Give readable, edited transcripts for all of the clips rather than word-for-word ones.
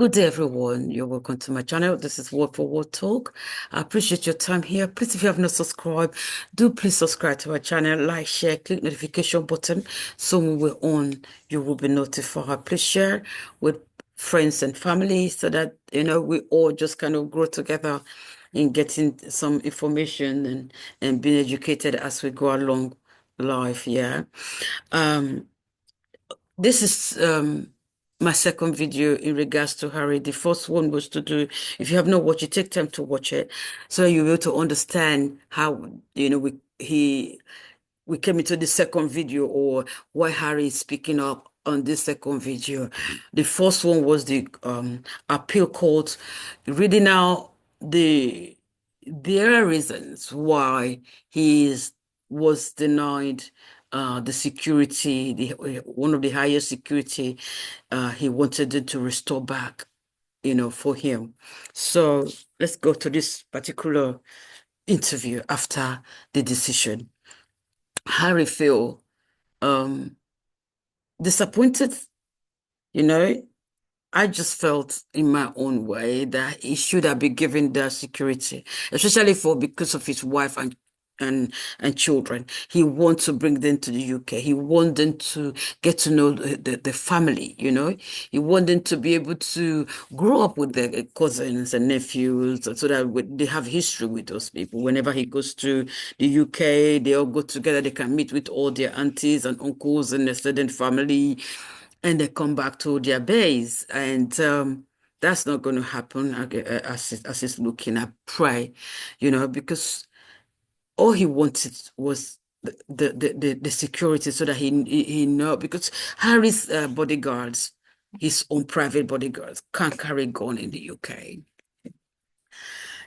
Good day, everyone. You're welcome to my channel. This is Word for Word Talk. I appreciate your time here. Please, if you have not subscribed, do please subscribe to our channel, like, share, click notification button. So when we're on, you will be notified. Please share with friends and family so that, we all just kind of grow together in getting some information and being educated as we go along life. Yeah. Um, this is my second video in regards to Harry. The first one was to do, if you have not watched it, take time to watch it so you'll be able to understand how, we came into the second video or why Harry is speaking up on this second video. The first one was the appeal court. Reading out there are reasons why was denied the security, one of the highest security he wanted it to restore back, for him. So let's go to this particular interview after the decision. Harry feel um disappointed, you know. I just felt in my own way that he should have been given the security, especially for because of his wife and children. He wants to bring them to the UK. He wants them to get to know the family, you know. He wants them to be able to grow up with their cousins and nephews so that they have history with those people. Whenever he goes to the UK, they all go together. They can meet with all their aunties and uncles and extended family, and they come back to their base. And that's not going to happen as it's looking. I pray, because all he wanted was the security so that he know, because Harry's bodyguards, his own private bodyguards, can't carry gun in the UK.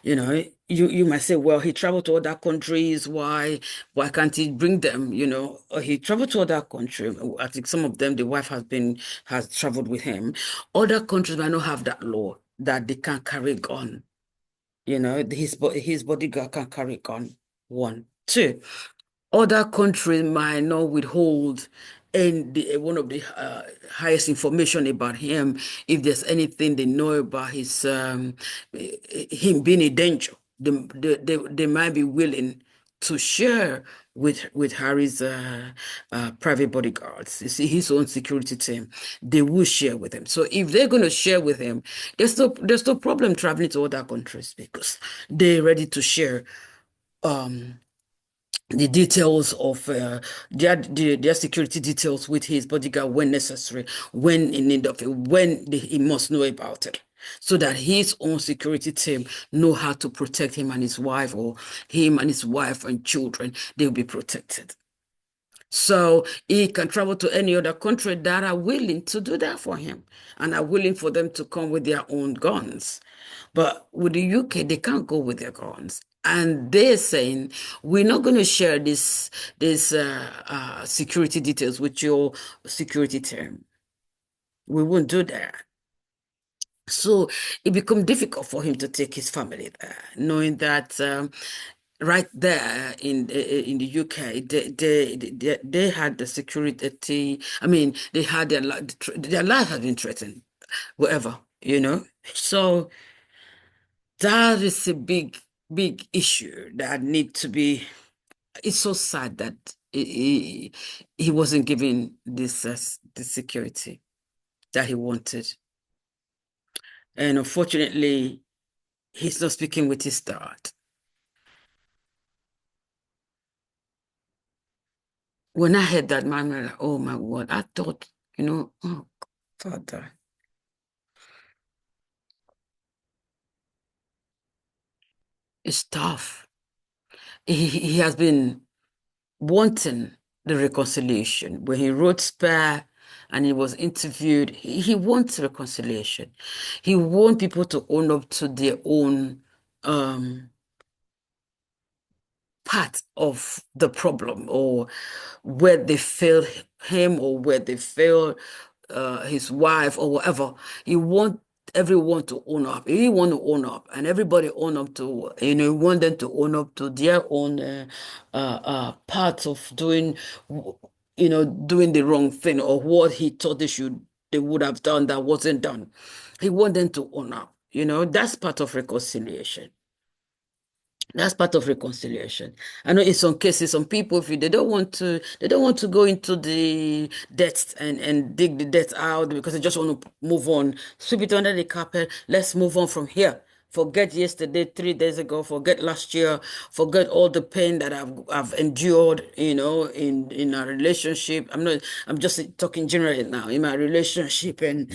You might say, well, he traveled to other countries. Why can't he bring them? Or he traveled to other countries. I think some of them, the wife has traveled with him. Other countries might not have that law that they can't carry gun. His bodyguard can carry gun. One, two. Other countries might not withhold one of the highest information about him if there's anything they know about him being in danger. They might be willing to share with Harry's private bodyguards. You see, his own security team, they will share with him. So if they're going to share with him, there's no problem traveling to other countries because they're ready to share um the details of their security details with his bodyguard when necessary, when in need of it, he must know about it, so that his own security team know how to protect him and his wife, or him and his wife and children, they'll be protected. So he can travel to any other country that are willing to do that for him and are willing for them to come with their own guns. But with the UK, they can't go with their guns. And they're saying, we're not going to share this security details with your security team. We won't do that. So it become difficult for him to take his family there, knowing that right there in the UK, they had the security. I mean, they had their life had been threatened, whatever, So that is a big issue that need to be. It's so sad that he wasn't given the security that he wanted, and unfortunately, he's not speaking with his dad. When I heard that, man, I'm like, oh my word, I thought, oh, Father, it's tough. He has been wanting the reconciliation. When he wrote Spare and he was interviewed, he wants reconciliation. He wants people to own up to their own part of the problem, or where they failed him, or where they failed his wife, or whatever. He want everyone to own up. He want to own up, and everybody own up to, he want them to own up to their own part of doing the wrong thing, or what he thought they would have done that wasn't done. He wants them to own up. That's part of reconciliation. That's part of reconciliation. I know in some cases, some people, if they don't want to go into the depths and dig the depths out because they just want to move on. Sweep it under the carpet. Let's move on from here. Forget yesterday, 3 days ago. Forget last year. Forget all the pain that I've endured. In a relationship. I'm just talking generally now in my relationship, and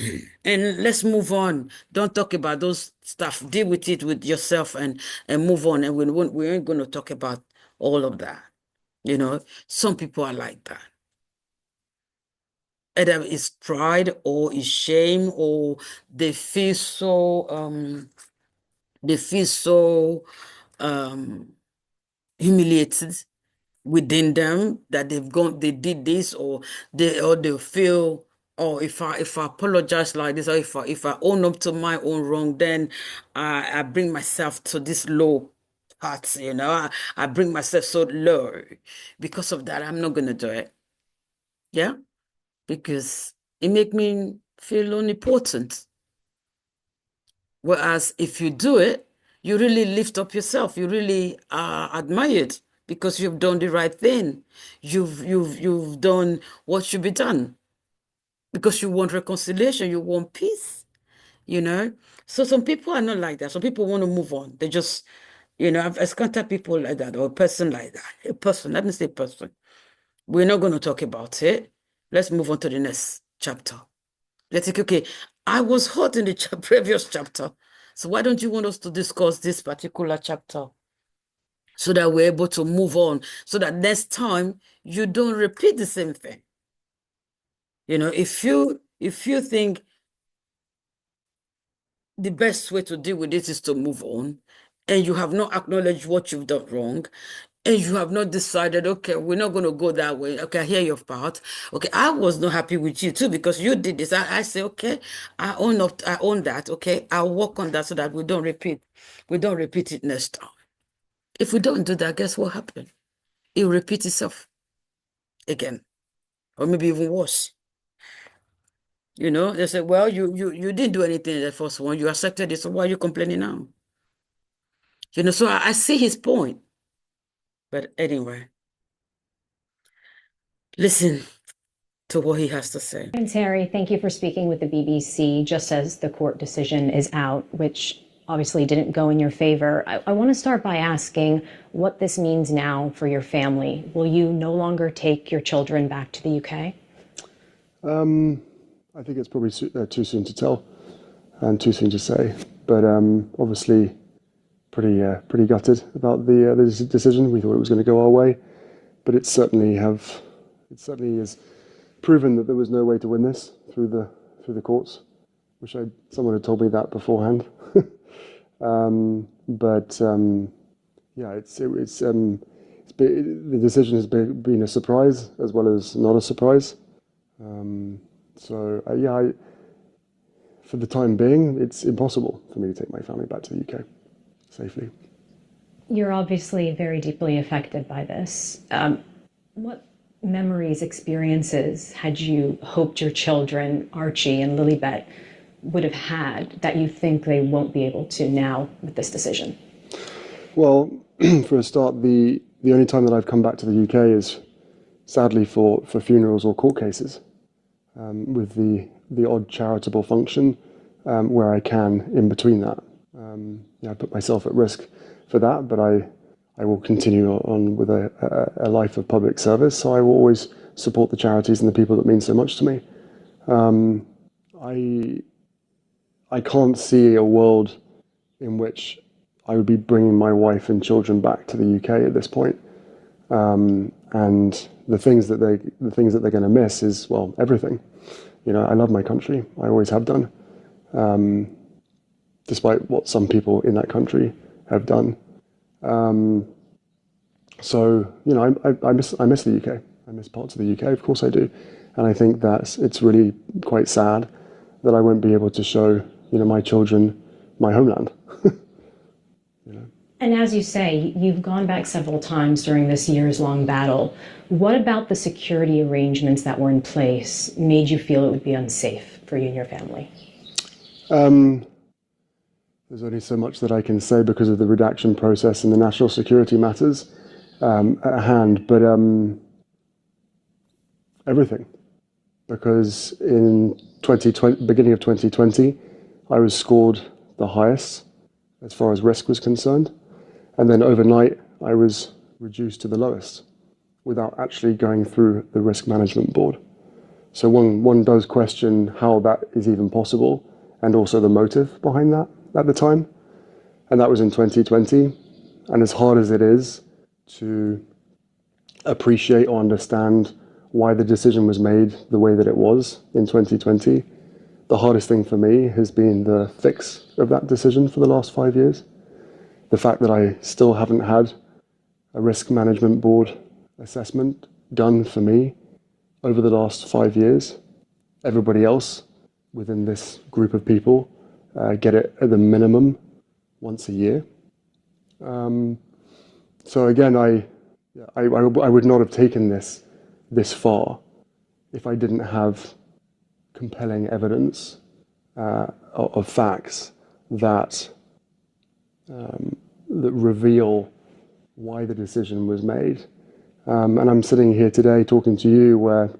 let's move on. Don't talk about those stuff. Deal with it with yourself and move on. And we ain't going to talk about all of that. Some people are like that. Either it's pride or it's shame, or they feel so they feel so um humiliated within them that they did this, or they feel, oh, if I apologize like this, or if I own up to my own wrong, then I bring myself to this low part. I bring myself so low. Because of that, I'm not gonna do it. Yeah, because it make me feel unimportant. Whereas if you do it, you really lift up yourself. You really are admired because you've done the right thing. You've done what should be done because you want reconciliation, you want peace, you know. So some people are not like that. Some people want to move on. They just, I've encountered people like that, or a person like that. A person, let me say person. We're not going to talk about it. Let's move on to the next chapter. Let's think, okay, I was hurt in the previous chapter. So why don't you want us to discuss this particular chapter so that we're able to move on, so that next time you don't repeat the same thing? If you think the best way to deal with this is to move on, and you have not acknowledged what you've done wrong, and you have not decided, okay, we're not going to go that way. Okay, I hear your part. Okay, I was not happy with you too because you did this. I say, okay, I own that. Okay, I'll work on that so that we don't repeat. We don't repeat it next time. If we don't do that, guess what happened? It will repeat itself again, or maybe even worse. They say, well, you didn't do anything in the first one. You accepted it, so why are you complaining now? So I see his point. But anyway, listen to what he has to say. And Terry, thank you for speaking with the BBC just as the court decision is out, which obviously didn't go in your favor. I want to start by asking what this means now for your family. Will you no longer take your children back to the UK? I think it's probably too soon to tell and too soon to say. But obviously, pretty gutted about the decision. We thought it was going to go our way, but it certainly is proven that there was no way to win this through the courts. Wish someone had told me that beforehand. Yeah, the decision has been a surprise as well as not a surprise. For the time being, it's impossible for me to take my family back to the UK safely. You're obviously very deeply affected by this. What memories, experiences had you hoped your children, Archie and Lilibet, would have had that you think they won't be able to now with this decision? Well, for a start, the only time that I've come back to the UK is sadly for funerals or court cases, with the odd charitable function where I can in between that. I put myself at risk for that, but I will continue on with a life of public service, so I will always support the charities and the people that mean so much to me. I can't see a world in which I would be bringing my wife and children back to the UK at this point. And the things that they're going to miss is, well, everything. I love my country. I always have done, despite what some people in that country have done. I miss the UK. I miss parts of the UK, of course I do. And I think that it's really quite sad that I won't be able to show, my children my homeland. And as you say, you've gone back several times during this years-long battle. What about the security arrangements that were in place made you feel it would be unsafe for you and your family? Um, there's only so much that I can say because of the redaction process and the national security matters at hand, but everything. Because in 2020, beginning of 2020, I was scored the highest as far as risk was concerned, and then overnight I was reduced to the lowest without actually going through the risk management board. So one does question how that is even possible, and also the motive behind that at the time. And that was in 2020. And as hard as it is to appreciate or understand why the decision was made the way that it was in 2020, the hardest thing for me has been the fix of that decision for the last 5 years. The fact that I still haven't had a risk management board assessment done for me over the last 5 years. Everybody else within this group of people get it at the minimum once a year. So again, I would not have taken this far if I didn't have compelling evidence of facts that that reveal why the decision was made. And I'm sitting here today talking to you, where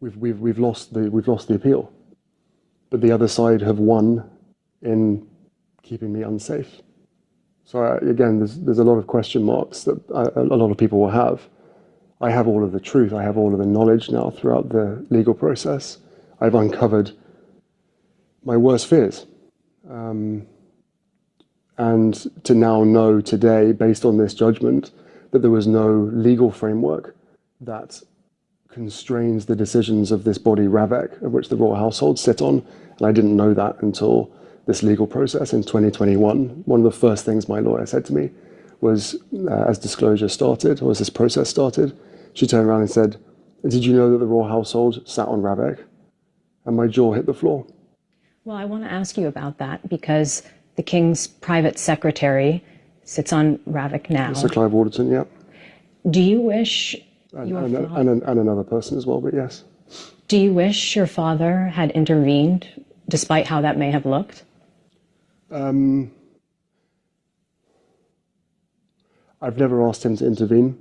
we've lost the appeal, but the other side have won in keeping me unsafe. So again, there's a lot of question marks that a lot of people will have. I have all of the truth. I have all of the knowledge now throughout the legal process. I've uncovered my worst fears. And to now know today, based on this judgment, that there was no legal framework that constrains the decisions of this body, RAVEC, of which the royal household sit on. And I didn't know that until this legal process in 2021. One of the first things my lawyer said to me was, as disclosure started, or as this process started, she turned around and said, "Did you know that the royal household sat on RAVEC?" And my jaw hit the floor. Well, I want to ask you about that because the King's private secretary sits on RAVEC now. Sir Clive Alderton, yeah. Do you wish and another person as well, but yes. Do you wish your father had intervened, despite how that may have looked? I've never asked him to intervene.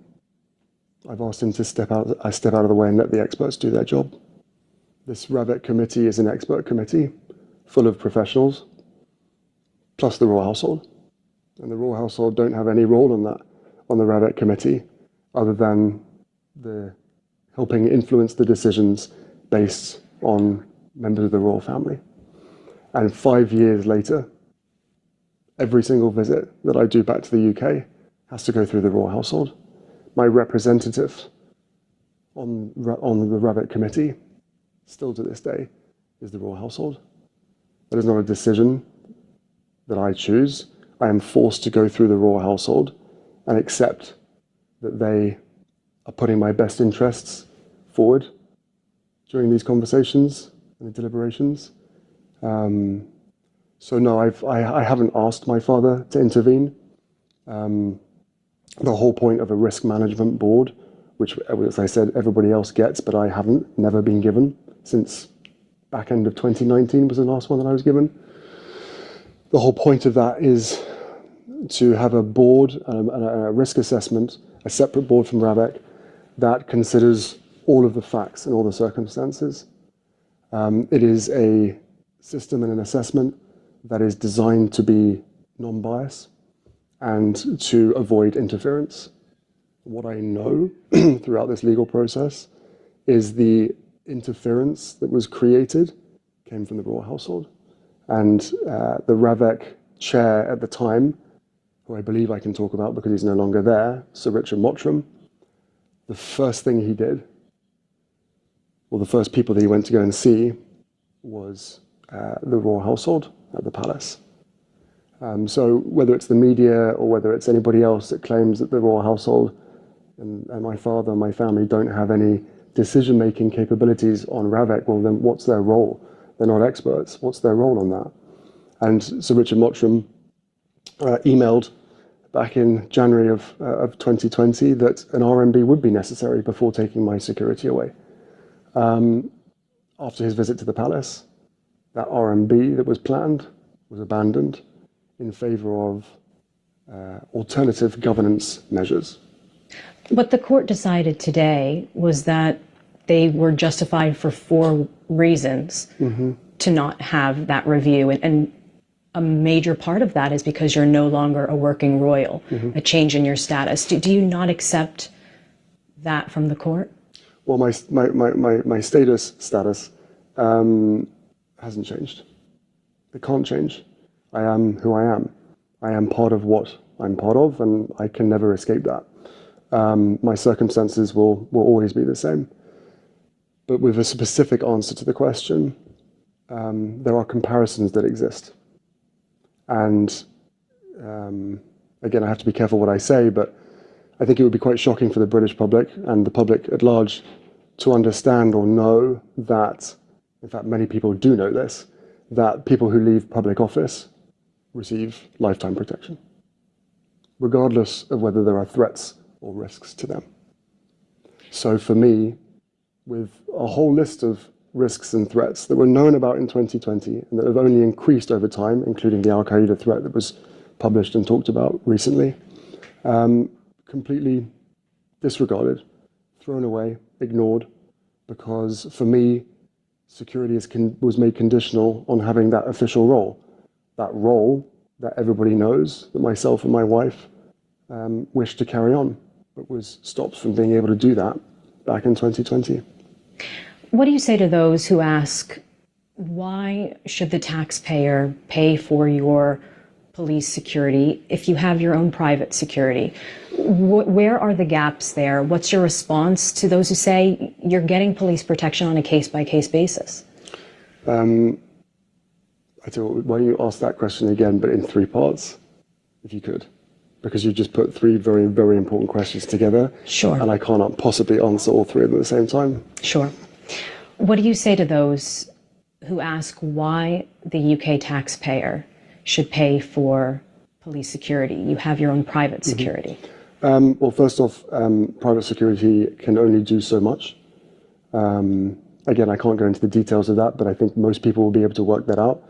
I've asked him to step out of the way and let the experts do their job. This RAVEC committee is an expert committee full of professionals, plus the royal household. And the royal household don't have any role on the RAVEC committee, other than the helping influence the decisions based on members of the royal family. And 5 years later, every single visit that I do back to the UK has to go through the royal household. My representative on the RAVEC committee, still to this day, is the royal household. That is not a decision that I choose. I am forced to go through the royal household and accept that they are putting my best interests forward during these conversations and the deliberations. So no, I haven't asked my father to intervene. The whole point of a risk management board, which, as I said, everybody else gets, but I haven't, never been given since back end of 2019 was the last one that I was given. The whole point of that is to have a board and a risk assessment, a separate board from RAVEC that considers all of the facts and all the circumstances. It is a system and an assessment that is designed to be non-biased and to avoid interference. What I know throughout this legal process is the interference that was created came from the royal household. And the RAVEC chair at the time, who I believe I can talk about because he's no longer there, Sir Richard Mottram, the first thing he did, well, the first people that he went to go and see was the royal household at the palace. So whether it's the media or whether it's anybody else that claims that the royal household and my father and my family don't have any decision-making capabilities on RAVEC, well, then what's their role? They're not experts. What's their role on that? And Sir Richard Mottram emailed back in January of 2020 that an RMB would be necessary before taking my security away. After his visit to the palace, that RMB that was planned was abandoned in favor of alternative governance measures. What the court decided today was that they were justified for 4 reasons to not have that review. And a major part of that is because you're no longer a working royal, a change in your status. Do you not accept that from the court? Well, my status hasn't changed. It can't change. I am who I am. I am part of what I'm part of, and I can never escape that. My circumstances will always be the same. But with a specific answer to the question, there are comparisons that exist. And again, I have to be careful what I say, but I think it would be quite shocking for the British public and the public at large to understand or know that, in fact, many people do know this, that people who leave public office receive lifetime protection, regardless of whether there are threats or risks to them. So for me, with a whole list of risks and threats that were known about in 2020 and that have only increased over time, including the Al-Qaeda threat that was published and talked about recently, completely disregarded, thrown away, ignored, because for me, security was made conditional on having that official role. That role that everybody knows, that myself and my wife wish to carry on, but was stopped from being able to do that back in 2020. What do you say to those who ask, why should the taxpayer pay for your police security if you have your own private security? Where are the gaps there? What's your response to those who say you're getting police protection on a case-by-case basis? I tell you what, why don't you ask that question again, but in 3 parts, if you could? Because you just put 3 very, very important questions together. Sure. And I cannot possibly answer all 3 of them at the same time. Sure. What do you say to those who ask why the UK taxpayer should pay for police security? You have your own private security. Well, first off, private security can only do so much. Again, I can't go into the details of that, but I think most people will be able to work that out.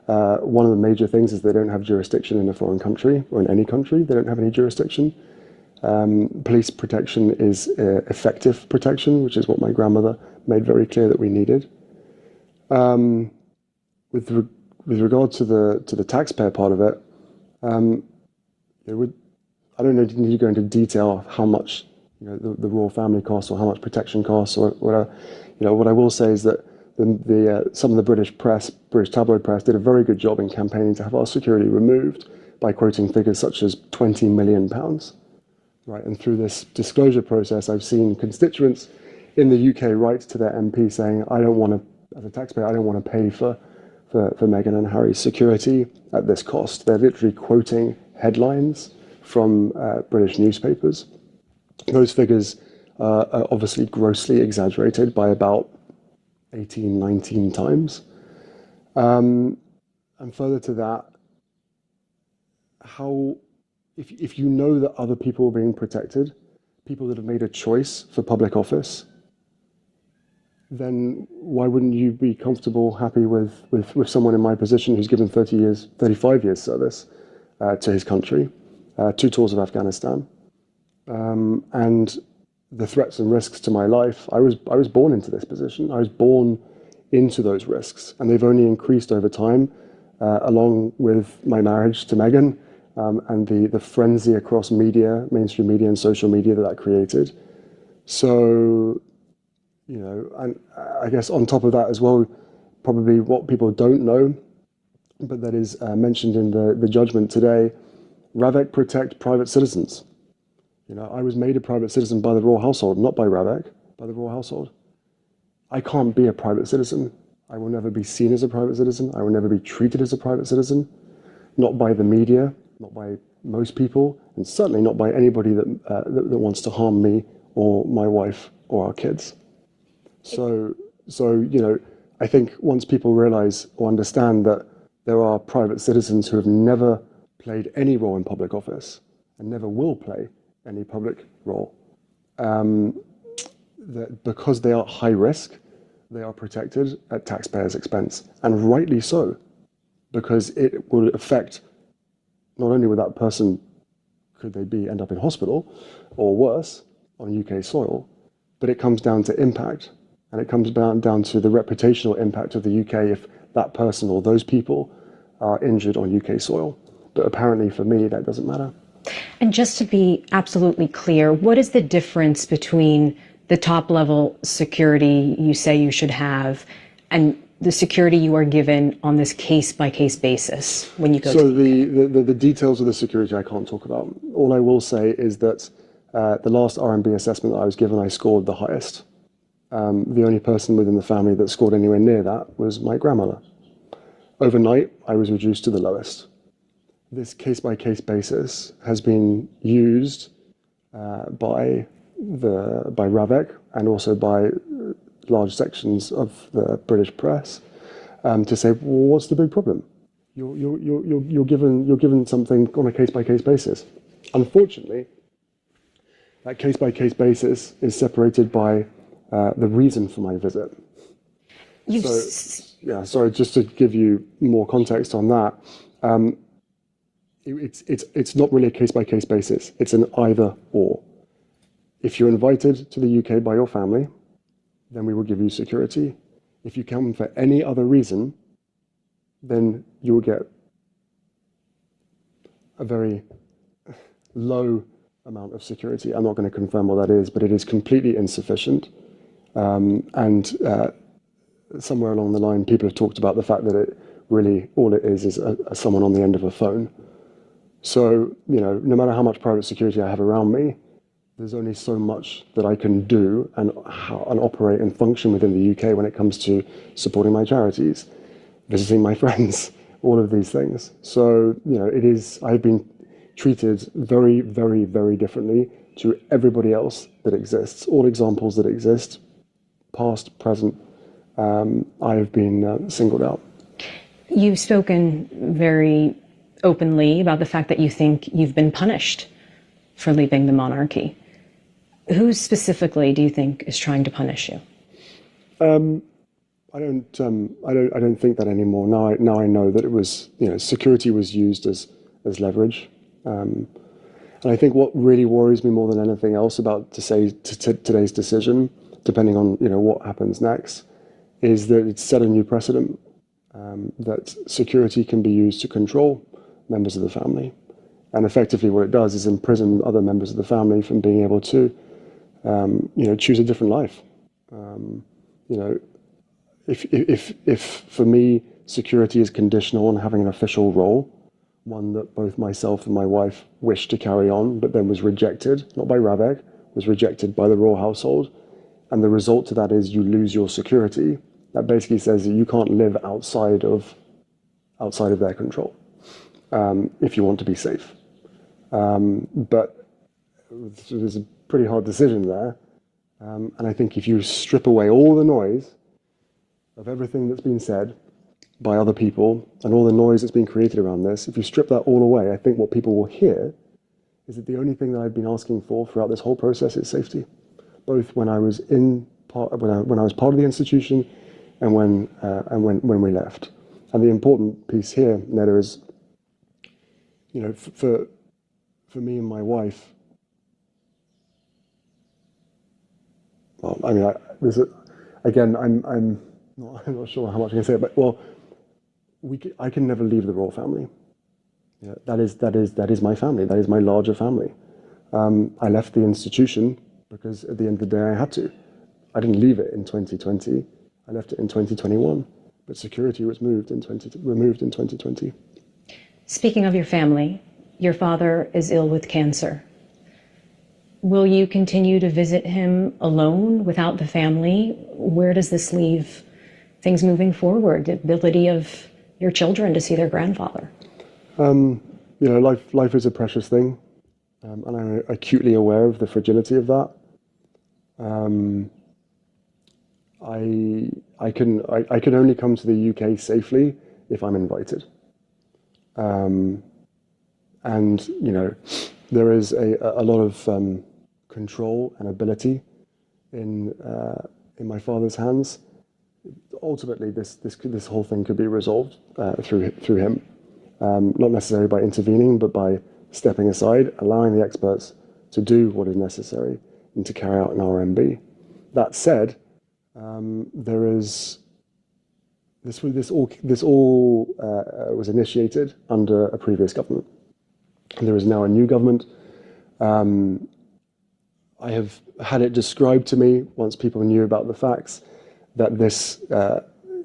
One of the major things is they don't have jurisdiction in a foreign country or in any country. They don't have any jurisdiction. Police protection is effective protection, which is what my grandmother made very clear that we needed. With regard to the taxpayer part of it, I don't need to go into detail of how much the royal family costs or how much protection costs or whatever. What I will say is that some of the British tabloid press, did a very good job in campaigning to have our security removed by quoting figures such as £20 million. Right, and through this disclosure process, I've seen constituents in the UK write to their MP saying, "I don't want to, as a taxpayer, I don't want to pay for Meghan and Harry's security at this cost." They're literally quoting headlines from British newspapers. Those figures are obviously grossly exaggerated by about 18, 19 times. And further to that, if you know that other people are being protected, people that have made a choice for public office, then why wouldn't you be comfortable, happy with someone in my position who's given 35 years service to his country, 2 tours of Afghanistan, and the threats and risks to my life? I was born into this position. I was born into those risks, and they've only increased over time, along with my marriage to Meghan, and the frenzy across media, mainstream media and social media that created. So, and I guess on top of that as well, probably what people don't know, but that is mentioned in the judgment today, RAVEC protect private citizens. I was made a private citizen by the royal household, not by RAVEC, by the royal household. I can't be a private citizen. I will never be seen as a private citizen. I will never be treated as a private citizen, not by the media, not by most people, and certainly not by anybody that wants to harm me or my wife or our kids. So I think once people realize or understand that there are private citizens who have never played any role in public office and never will play any public role, that because they are high risk, they are protected at taxpayers' expense, and rightly so, because it will affect not only with that person could they be end up in hospital or worse on UK soil, but it comes down to impact, and it comes down to the reputational impact of the UK if that person or those people are injured on UK soil. But apparently for me, that doesn't matter. And just to be absolutely clear, what is the difference between the top level security you say you should have and the security you are given on this case by case basis when you go So to the details of the security I can't talk about. All I will say is that the last RMB assessment that I was given, I scored the highest. The only person within the family that scored anywhere near that was my grandmother. Overnight, I was reduced to the lowest. This case-by-case basis has been used by RAVEC and also by large sections of the British press to say, well, what's the big problem? You're given something on a case-by-case basis. Unfortunately, that case-by-case basis is separated by the reason for my visit. you. So, yeah, sorry, just to give you more context on that, it's not really a case-by-case basis. It's an either or. If you're invited to the UK by your family, then we will give you security. If you come for any other reason, then you will get a very low amount of security. I'm not going to confirm what that is, but it is completely insufficient. And somewhere along the line, people have talked about the fact that it really, all it is someone on the end of a phone. So, no matter how much private security I have around me, there's only so much that I can do and operate and function within the UK when it comes to supporting my charities, visiting my friends, all of these things. So, I've been treated very, very, very differently to everybody else that exists. All examples that exist, past, present, I have been singled out. You've spoken very openly about the fact that you think you've been punished for leaving the monarchy. Who specifically do you think is trying to punish you? I don't think that anymore. Now I know that it was, security was used as leverage. And I think what really worries me more than anything else about today's decision, depending on what happens next, is that it's set a new precedent that security can be used to control members of the family, and effectively what it does is imprison other members of the family from being able to, choose a different life. If for me security is conditional on having an official role, one that both myself and my wife wished to carry on, but then was rejected, not by RAVEC, was rejected by the royal household. And the result to that is you lose your security. That basically says that you can't live outside of their control if you want to be safe. But there's a pretty hard decision there. And I think if you strip away all the noise of everything that's been said by other people and all the noise that's been created around this, if you strip that all away, I think what people will hear is that the only thing that I've been asking for throughout this whole process is safety, both when I was when I was part of the institution and when we left. And the important piece here, Neda, is for me and my wife. Well, I mean, I'm not sure how much I can say, but well, I can never leave the royal family. That is my family. That is my larger family. I left the institution because at the end of the day I had to. I didn't leave it in 2020. I left it in 2021. But security was removed in 2020. Speaking of your family, your father is ill with cancer. Will you continue to visit him alone without the family? Where does this leave things moving forward? The ability of your children to see their grandfather? Life is a precious thing, and I'm acutely aware of the fragility of that. I can only come to the UK safely if I'm invited. And there is a lot of control and ability in my father's hands. ultimately this whole thing could be resolved through him, not necessarily by intervening, but by stepping aside, allowing the experts to do what is necessary and to carry out an RMB. That said, there is this all was initiated under a previous government, and there is now a new government. I have had it described to me once people knew about the facts that this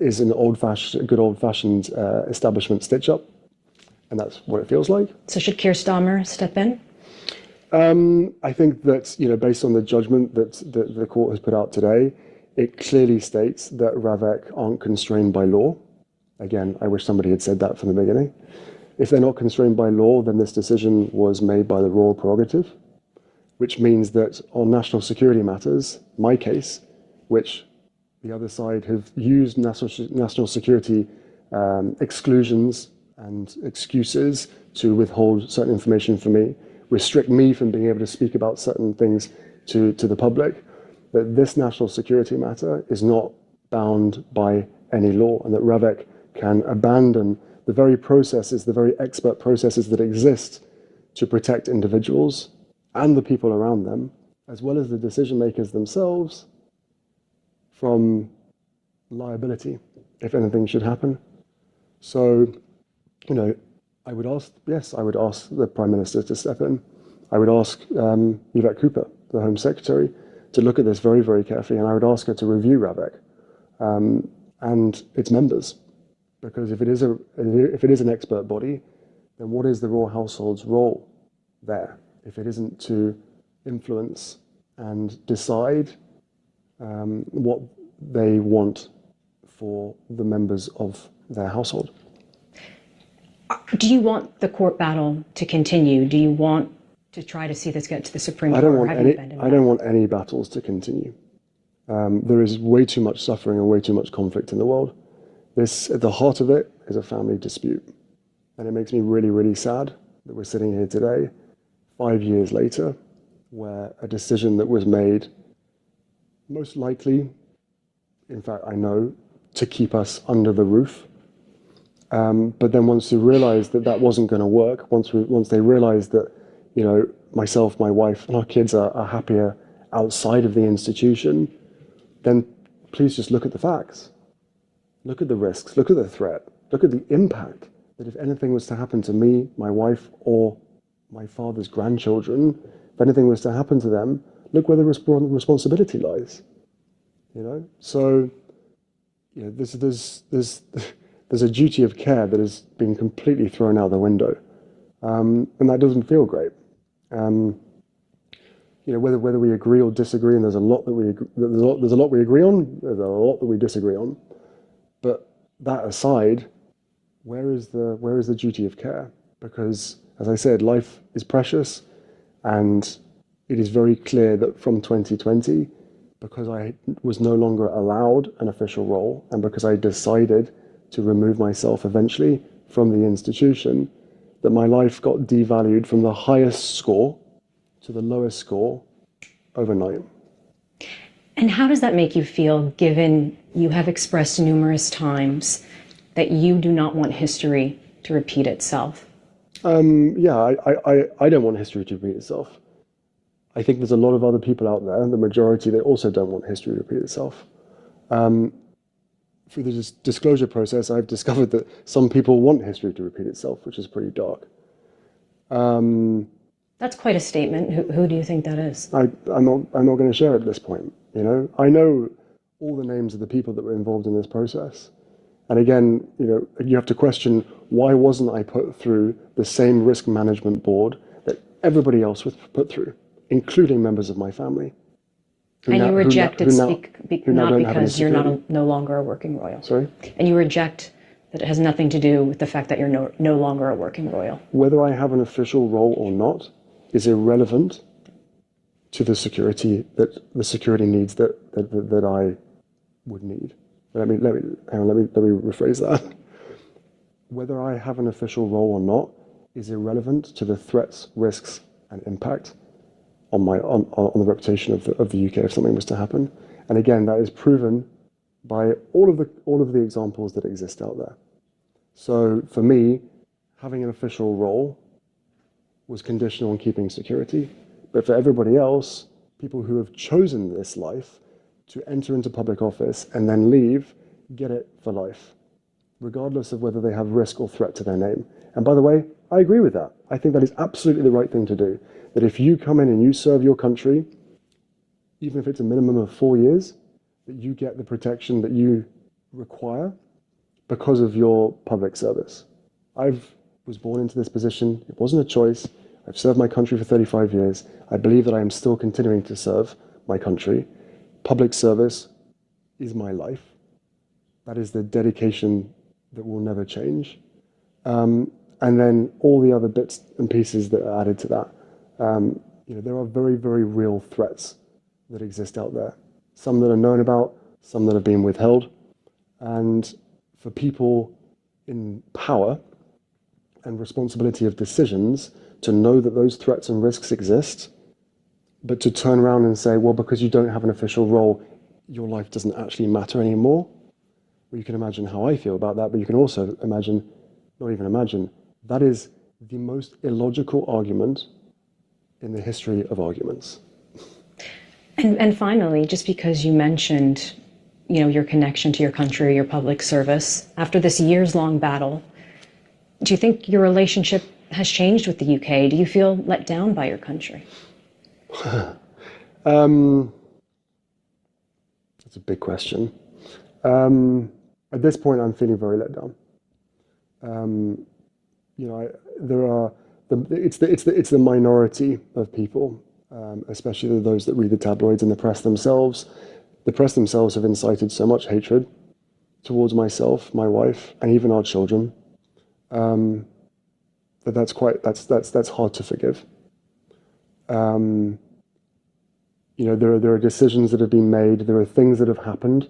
is an good old-fashioned establishment stitch-up, and that's what it feels like. So should Keir Starmer step in? I think that, based on the judgment that the court has put out today, it clearly states that RAVEC aren't constrained by law. Again, I wish somebody had said that from the beginning. If they're not constrained by law, then this decision was made by the royal prerogative, which means that on national security matters, my case, which the other side have used national security exclusions and excuses to withhold certain information from me, restrict me from being able to speak about certain things to the public, that this national security matter is not bound by any law, and that RAVEC can abandon the very processes, the very expert processes that exist to protect individuals and the people around them, as well as the decision makers themselves, from liability if anything should happen. So, I would ask the Prime Minister to step in. I would ask Yvette Cooper, the Home Secretary, to look at this very, very carefully, and I would ask her to review RAVEC and its members, because if it is an expert body, then what is the royal household's role there if it isn't to influence and decide what they want for the members of their household? Do you want the court battle to continue? Do you want to try to see this get to the Supreme Court? I don't want any battles to continue. There is way too much suffering and way too much conflict in the world. At the heart of it is a family dispute. And it makes me really, really sad that we're sitting here today, 5 years later, where a decision that was made, most likely, in fact, I know, to keep us under the roof. But then once you realize that that wasn't going to work, once they realized that, myself, my wife, and our kids are happier outside of the institution, then please just look at the facts. Look at the risks, look at the threat, look at the impact that if anything was to happen to me, my wife, or my father's grandchildren, if anything was to happen to them, look where the responsibility lies. So there's a duty of care that has been completely thrown out the window, and that doesn't feel great. Whether we agree or disagree, and there's a lot we agree on, there's a lot that we disagree on. But that aside, where is the duty of care? Because, as I said, life is precious, and it is very clear that from 2020, because I was no longer allowed an official role, and because I decided to remove myself eventually from the institution, that my life got devalued from the highest score to the lowest score overnight. And how does that make you feel, given you have expressed numerous times that you do not want history to repeat itself? I don't want history to repeat itself. I think there's a lot of other people out there, the majority, they also don't want history to repeat itself. Through the disclosure process, I've discovered that some people want history to repeat itself, which is pretty dark. That's quite a statement. Who do you think that is? I'm not going to share it at this point. I know all the names of the people that were involved in this process. And again, you have to question, why wasn't I put through the same risk management board that everybody else was put through, including members of my family? And you reject it not because you're no longer a working royal. Sorry? And you reject that it has nothing to do with the fact that you're no longer a working royal. Whether I have an official role or not is irrelevant to the security needs that I would need. Let me rephrase that. Whether I have an official role or not is irrelevant to the threats, risks, and impact on the reputation of the UK if something was to happen. And again, that is proven by all of the examples that exist out there. So for me, having an official role was conditional on keeping security. But for everybody else, people who have chosen this life to enter into public office and then leave get it for life, regardless of whether they have risk or threat to their name. And by the way, I agree with that. I think that is absolutely the right thing to do. That if you come in and you serve your country, even if it's a minimum of 4 years, that you get the protection that you require because of your public service. I was born into this position. It wasn't a choice. I've served my country for 35 years. I believe that I am still continuing to serve my country. Public service is my life. That is the dedication that will never change. And then all the other bits and pieces that are added to that. There are very, very real threats that exist out there. Some that are known about, some that have been withheld. And for people in power and responsibility of decisions to know that those threats and risks exist, but to turn around and say, well, because you don't have an official role, your life doesn't actually matter anymore. Well, you can imagine how I feel about that, but you can also imagine, not even imagine, that is the most illogical argument in the history of arguments. And finally, just because you mentioned, your connection to your country, your public service, after this years-long battle, do you think your relationship has changed with the UK? Do you feel let down by your country? That's a big question. At this point, I'm feeling very let down. It's the minority of people, especially those that read the tabloids and the press themselves. The press themselves have incited so much hatred towards myself, my wife, and even our children, that's hard to forgive. There are decisions that have been made. There are things that have happened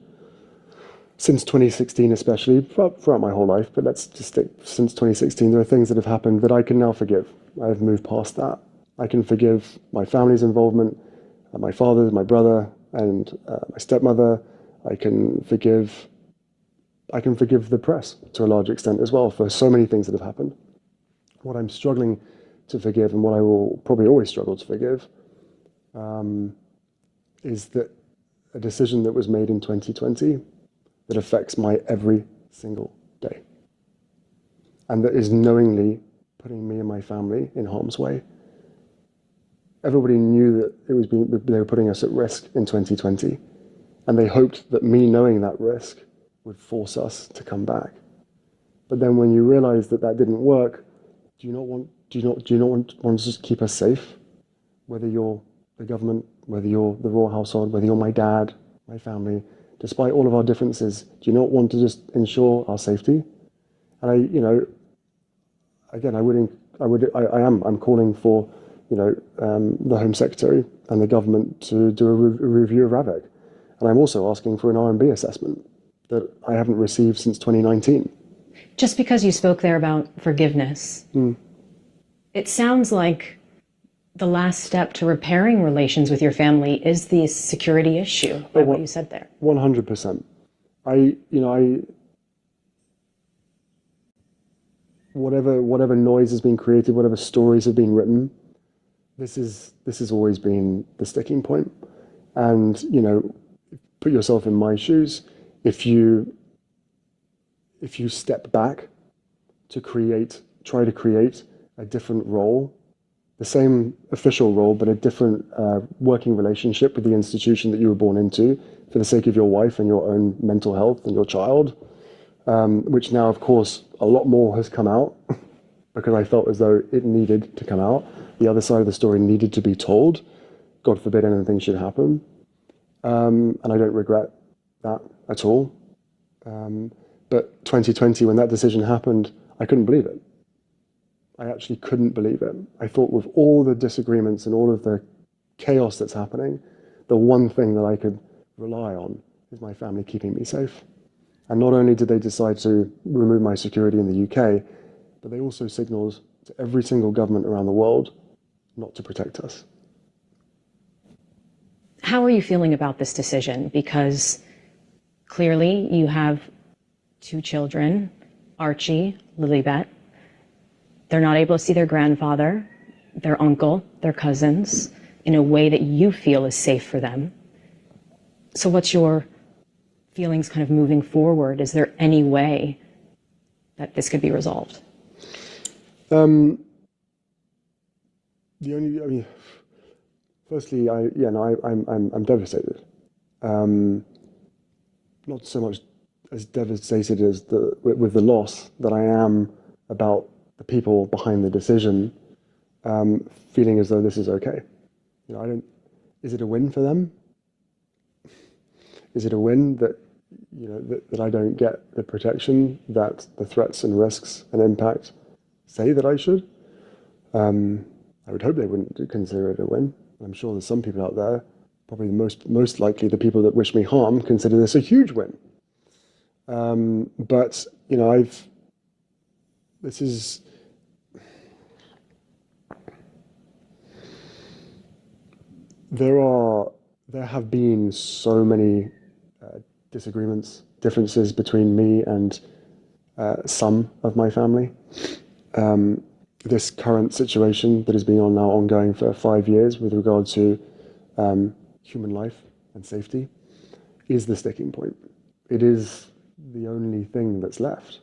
since 2016, especially throughout my whole life. But let's just stick since 2016. There are things that have happened that I can now forgive. I've moved past that. I can forgive my family's involvement, my father, my brother, and my stepmother. I can forgive the press to a large extent as well for so many things that have happened. What I'm struggling to forgive, and what I will probably always struggle to forgive, is that a decision that was made in 2020 that affects my every single day, and that is knowingly putting me and my family in harm's way. Everybody knew that they were putting us at risk in 2020, and they hoped that me knowing that risk would force us to come back. But then when you realize that that didn't work, do you not want to just keep us safe? Whether you're the government, whether you're the royal household, whether you're my dad, my family, despite all of our differences, do you not want to just ensure our safety? And I'm calling for, the Home Secretary and the government to do a review of RAVEC. And I'm also asking for an R&B assessment that I haven't received since 2019. Just because you spoke there about forgiveness, it sounds like the last step to repairing relations with your family is the security issue, by what you said there. 100%. Whatever noise has been created, whatever stories have been written, this has always been the sticking point. And, put yourself in my shoes. If you step back to try to create a different role, the same official role, but a different working relationship with the institution that you were born into for the sake of your wife and your own mental health and your child, which now, of course, a lot more has come out because I felt as though it needed to come out. The other side of the story needed to be told. God forbid anything should happen. And I don't regret that at all. But 2020, when that decision happened, I couldn't believe it. I actually couldn't believe it. I thought with all the disagreements and all of the chaos that's happening, the one thing that I could rely on is my family keeping me safe. And not only did they decide to remove my security in the UK, but they also signaled to every single government around the world not to protect us. How are you feeling about this decision? Because Clearly, you have two children, Archie, Lilibet. They're not able to see their grandfather, their uncle, their cousins in a way that you feel is safe for them. So what's your feelings kind of moving forward? Is there any way that this could be resolved? Um, the only, I mean, firstly, yeah, no, I'm devastated. Um, Not so much as devastated as with the loss that I am about the people behind the decision, feeling as though this is okay. You know, I don't. Is it a win for them? Is it a win that that I don't get the protection that the threats and risks and impact say that I should? I would hope they wouldn't consider it a win. I'm sure there's some people out there, probably the most likely the people that wish me harm, consider this a huge win. But you know, this is there have been so many disagreements, differences between me and some of my family. This current situation that has been on now ongoing for 5 years with regard to human life and safety is the sticking point. It is the only thing that's left.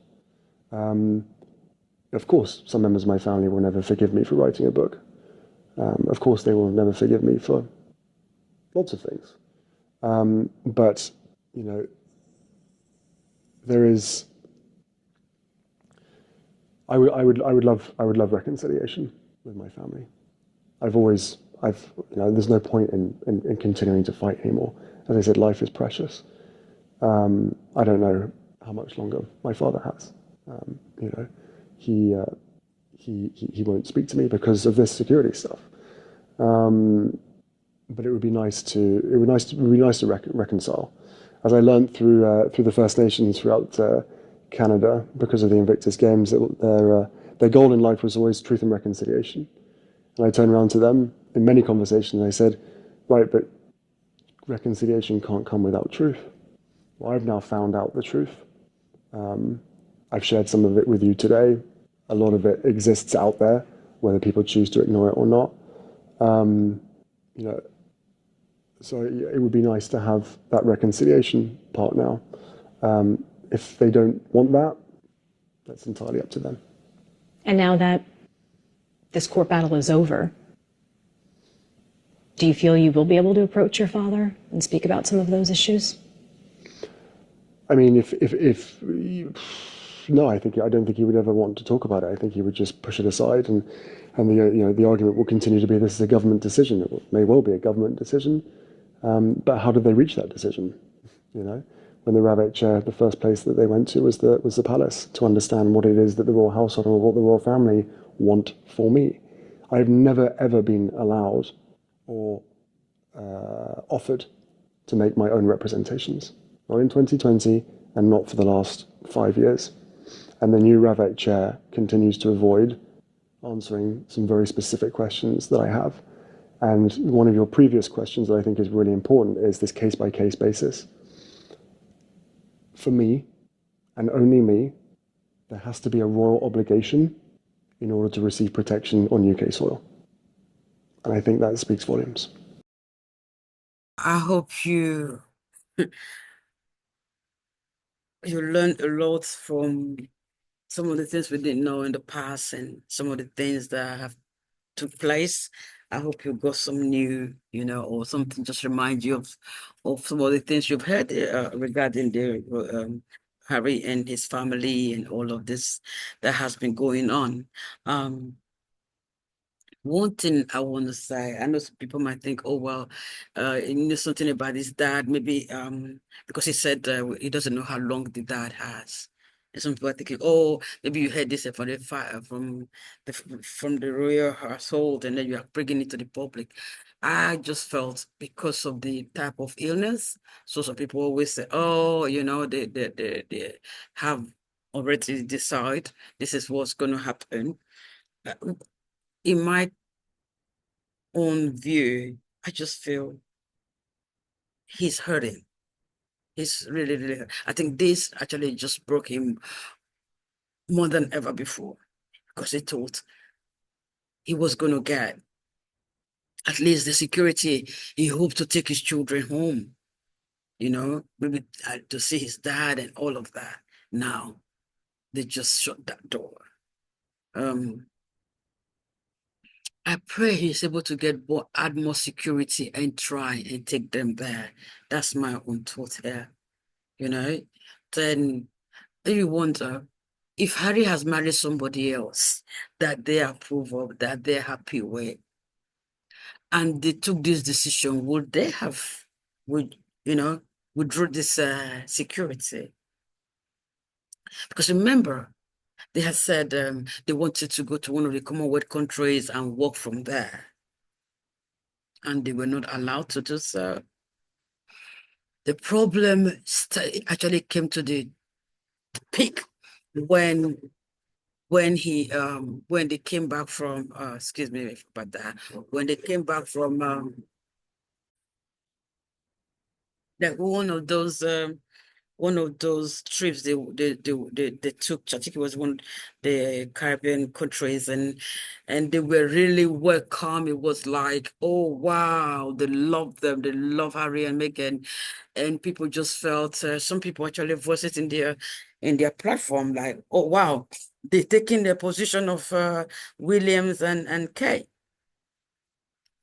Of course, some members of my family will never forgive me for writing a book. Of course, they will never forgive me for lots of things. But you know, there is. I would love reconciliation with my family. There's no point in continuing to fight anymore. As I said, life is precious. I don't know how much longer my father has. You know, he, he won't speak to me because of this security stuff. But it would be nice to reconcile. As I learned through the First Nations throughout Canada, because of the Invictus Games, their goal in life was always truth and reconciliation. And I turned around to them in many conversations and I said, right, but reconciliation can't come without truth. Well, I've now found out the truth. I've shared some of it with you today. A lot of it exists out there, whether people choose to ignore it or not. You know, so it would be nice to have that reconciliation part now. If they don't want that, that's entirely up to them. And now that this court battle is over, do you feel you will be able to approach your father and speak about some of those issues? I mean, no, I don't think he would ever want to talk about it. I think he would just push it aside, and the argument will continue to be this is a government decision. It may well be a government decision, but how did they reach that decision? You know, when the Rabbit Chair, the first place that they went to was the palace to understand what it is that the royal household or what the royal family want for me. I've never ever been allowed or offered to make my own representations. Not in 2020 and not for the last 5 years. And the new Ravet chair continues to avoid answering some very specific questions that I have. And one of your previous questions that I think is really important is this case by case basis. For me, and only me, there has to be a royal obligation in order to receive protection on UK soil. And I think that speaks volumes. I hope you learned a lot from some of the things we didn't know in the past and some of the things that have took place. I hope you got some new, or something just remind you of some of the things you've heard regarding Harry and his family and all of this that has been going on. Um, One thing I want to say, I know some people might think, oh well, something about his dad, maybe because he said he doesn't know how long the dad has. And some people are thinking, oh, maybe you heard this from from the royal household, and then you are bringing it to the public. I just felt because of the type of illness. So some people always say, oh, they have already decided this is what's going to happen. Uh, in my own view, I just feel he's hurting. He's really, really, I think this actually just broke him more than ever before because he thought he was going to get at least the security. He hoped to take his children home, maybe to see his dad and all of that. Now they just shut that door. Um, I pray he's able to add more security and try and take them there. That's my own thought here, you know. Then you wonder if Harry has married somebody else that they approve of, that they're happy with, and they took this decision, would they have, would, withdraw this security? Because remember, they had said they wanted to go to one of the Commonwealth countries and work from there, and they were not allowed to do so. The problem actually came to the peak when when they came back from excuse me about that, when they came back from like one of those trips they took. I think it was one of the Caribbean countries, and they were really welcome. It was like, oh wow, they loved them. They love Harry and Meghan, and people just felt. Some people actually voiced it in their platform, like, oh wow, they're taking the position of Williams and Kate.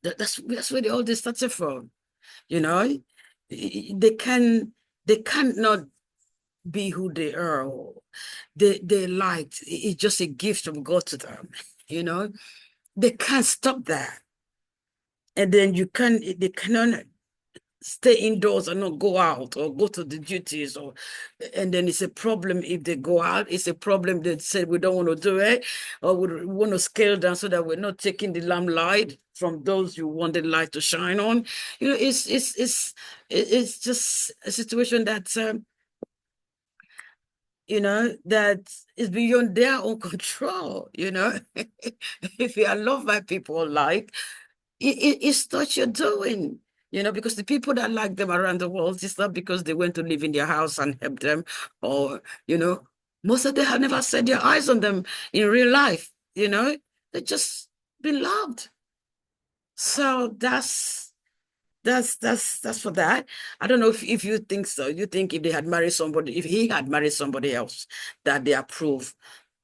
That's where all this started from. You know, they they cannot be who they are. Or they liked. It's just a gift from God to them. You know, they can't stop that. And then they cannot stay indoors and not go out or go to the duties, and then it's a problem if they go out. It's a problem they said we don't want to do it, or we want to scale down so that we're not taking the limelight from those you want the light to shine on. It's just a situation that that is beyond their own control. If you are loved by people, like it's what you're doing. Because the people that like them around the world, it's not because they went to live in their house and help them, or most of them have never set their eyes on them in real life. They just been loved. So that's for that. I don't know if you think so. You think if they had married somebody, if he had married somebody else that they approve,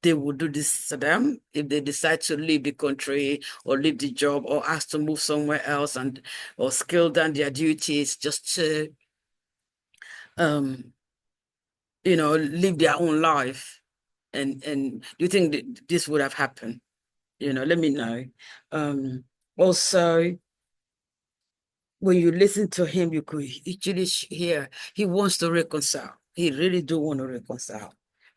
they would do this to them if they decide to leave the country or leave the job or ask to move somewhere else or scale down their duties just to um live their own life. And do you think that this would have happened? Let me know. Um Also, when you listen to him, you could actually hear he wants to reconcile. He really do want to reconcile.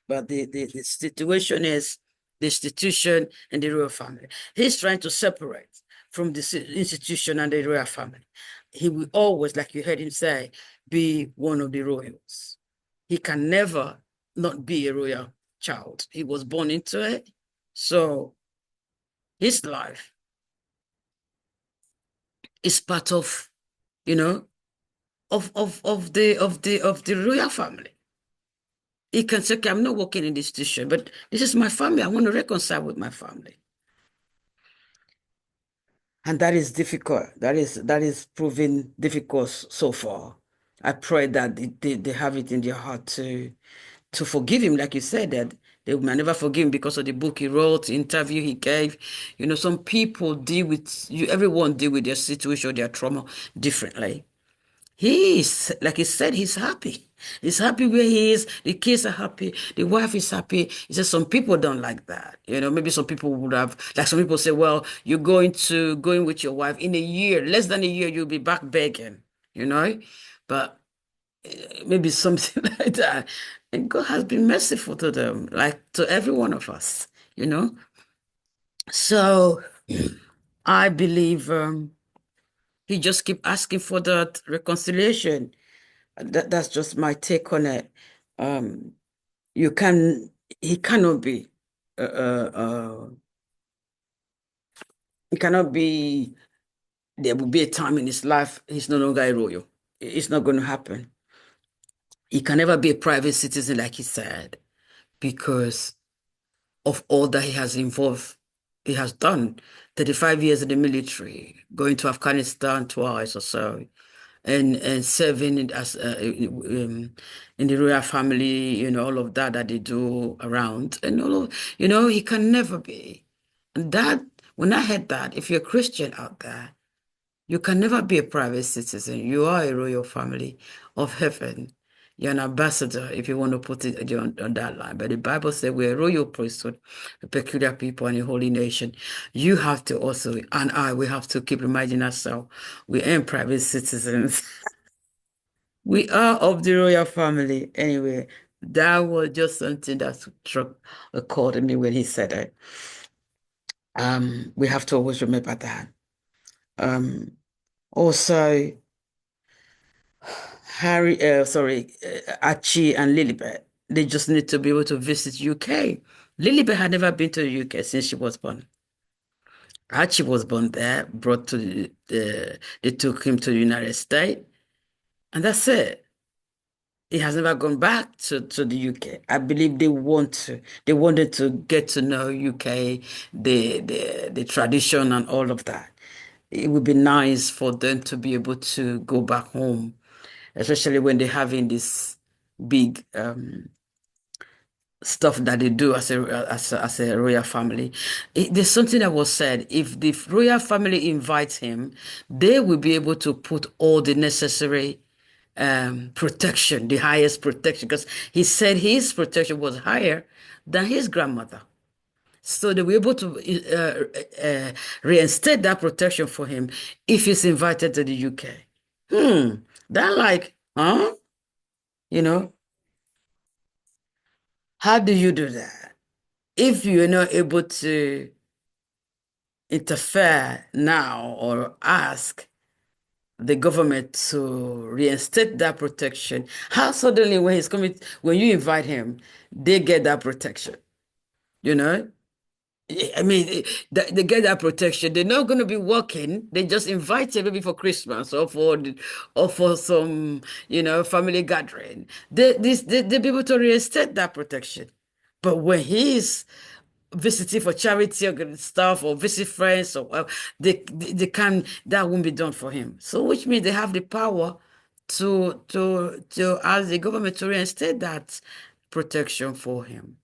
But the situation is the institution and the royal family. He's trying to separate from the institution and the royal family. He will always, like you heard him say, be one of the royals. He can never not be a royal child. He was born into it. So his life is part of, you know, of the royal family. He can say, okay, I'm not working in this institution, but this is my family. I want to reconcile with my family. And that is difficult. That is proving difficult so far. I pray that they have it in their heart to forgive him, like you said, that they might never forgive him because of the book he wrote, the interview he gave. Some people deal with you, everyone deal with their situation, their trauma differently. He is, like he said, he's happy. He's happy where he is. The kids are happy. The wife is happy. He says some people don't like that. Maybe some people would have, like some people say, well, you're going with your wife in a year, less than a year, you'll be back begging, you know? But maybe something like that. And God has been merciful to them, like to every one of us, you know? So I believe he just keep asking for that reconciliation. That's just my take on it. Um, you can he cannot be uh, uh, uh he cannot be there will be a time in his life he's no longer a royal. It's not going to happen. He can never be a private citizen, like he said, because of all that he has done. 35 years in the military, going to Afghanistan twice or so, and serving in the royal family, all of that they do around, and all of, he can never be. And that, when I heard that, if you're a Christian out there, you can never be a private citizen. You are a royal family of heaven. You're an ambassador, if you want to put it on that line. But the Bible says we're a royal priesthood, a peculiar people, and a holy nation. You have to also, and we have to keep reminding ourselves we ain't private citizens. We are of the royal family. Anyway, that was just something that struck a chord in me when he said it. We have to always remember that. Um, Also, Archie and Lilibet, they just need to be able to visit UK. Lilibet had never been to the UK since she was born. Archie was born there, brought to they took him to the United States, and that's it. He has never gone back to the UK. I believe they wanted to get to know UK, the tradition and all of that. It would be nice for them to be able to go back home, especially when they're having this big stuff that they do as a royal family. There's something that was said. If the royal family invites him, they will be able to put all the necessary protection, the highest protection, because he said his protection was higher than his grandmother. So they were able to reinstate that protection for him if he's invited to the UK. That like, huh? You know, how do you do that? If you're not able to interfere now or ask the government to reinstate that protection, how suddenly when you invite him, they get that protection, you know? I mean, they get that protection. They're not going to be working. They just invite you maybe for Christmas or for some, family gathering. They be able to reinstate that protection. But when he's visiting for charity or stuff or visit friends or they can that won't be done for him. So which means they have the power to ask the government to reinstate that protection for him.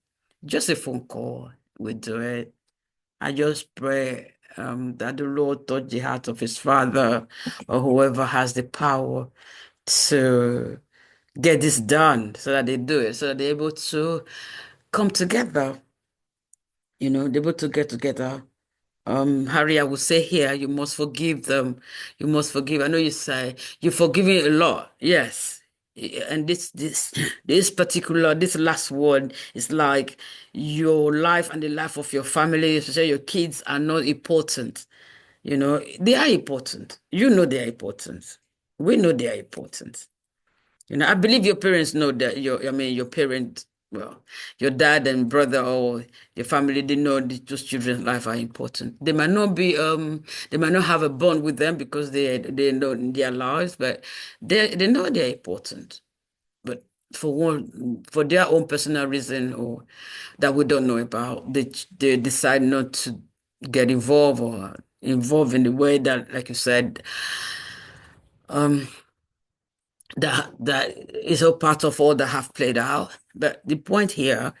Just a phone call will do it. I just pray that the Lord touch the heart of his father or whoever has the power to get this done so that they do it, so that they're able to come together, they're able to get together. Harry, I would say here, you must forgive them. You must forgive. I know you say you're forgiving a lot. Yes. And this last word is like your life and the life of your family, especially your kids are not important. They are important. You know they are important. We know they are important. I believe your parents know that your parent, well, your dad and brother or your family, they know those children's life are important. They might not have a bond with them because they know their lives, but they know they're important. But for their own personal reason or that we don't know about, they decide not to get involved or involved in the way that, like you said, um, that is all part of all that have played out. But the point here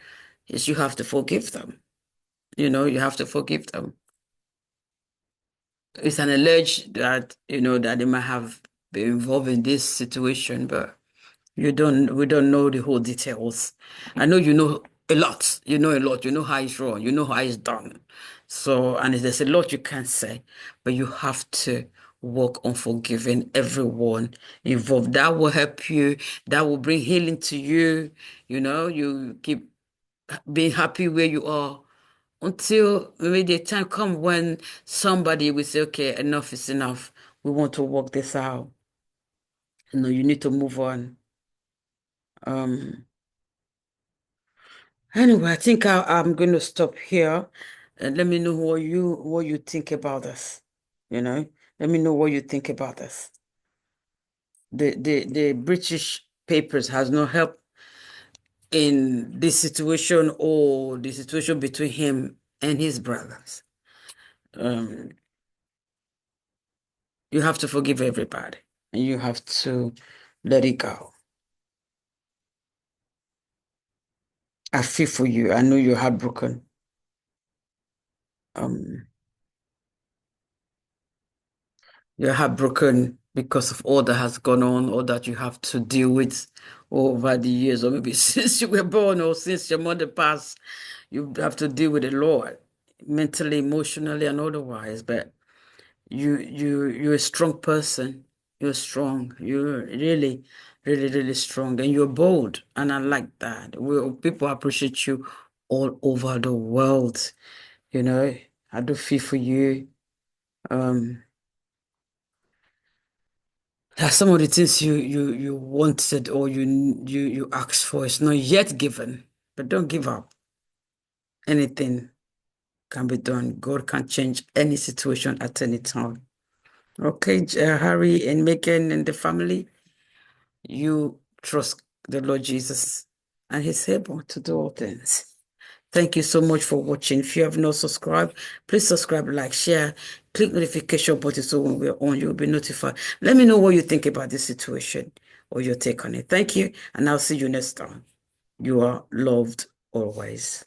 is you have to forgive them. You have to forgive them. It's an alleged that, that they might have been involved in this situation, but we don't know the whole details. I know you know a lot. You know a lot. You know how it's run. You know how it's done. So, and there's a lot you can't say, but you have to work on forgiving everyone involved. That will help you. That will bring healing to you. You keep being happy where you are until maybe the time come when somebody will say, okay, enough is enough. We want to work this out. You need to move on. Um, Anyway, I think I'm going to stop here and let me know what you think about this. You know, let me know what you think about this. The British papers has no help in this situation or the situation between him and his brothers. Um, you have to forgive everybody and you have to let it go. I feel for you. I know you're heartbroken. Um, you're heartbroken because of all that has gone on, all that you have to deal with over the years, or maybe since you were born or since your mother passed, you have to deal with the Lord mentally, emotionally, and otherwise. But you're a strong person. You're strong. You're really, really, really strong, and you're bold. And I like that. People appreciate you all over the world. You know, I do feel for you. Um, some of the things you wanted or you asked for is not yet given, but don't give up. Anything can be done. God can change any situation at any time. Okay, Harry and Megan and the family, you trust the Lord Jesus, and He's able to do all things. Thank you so much for watching. If you have not subscribed, please subscribe, like, share, click notification button so when we're on, you'll be notified. Let me know what you think about this situation or your take on it. Thank you, and I'll see you next time. You are loved always.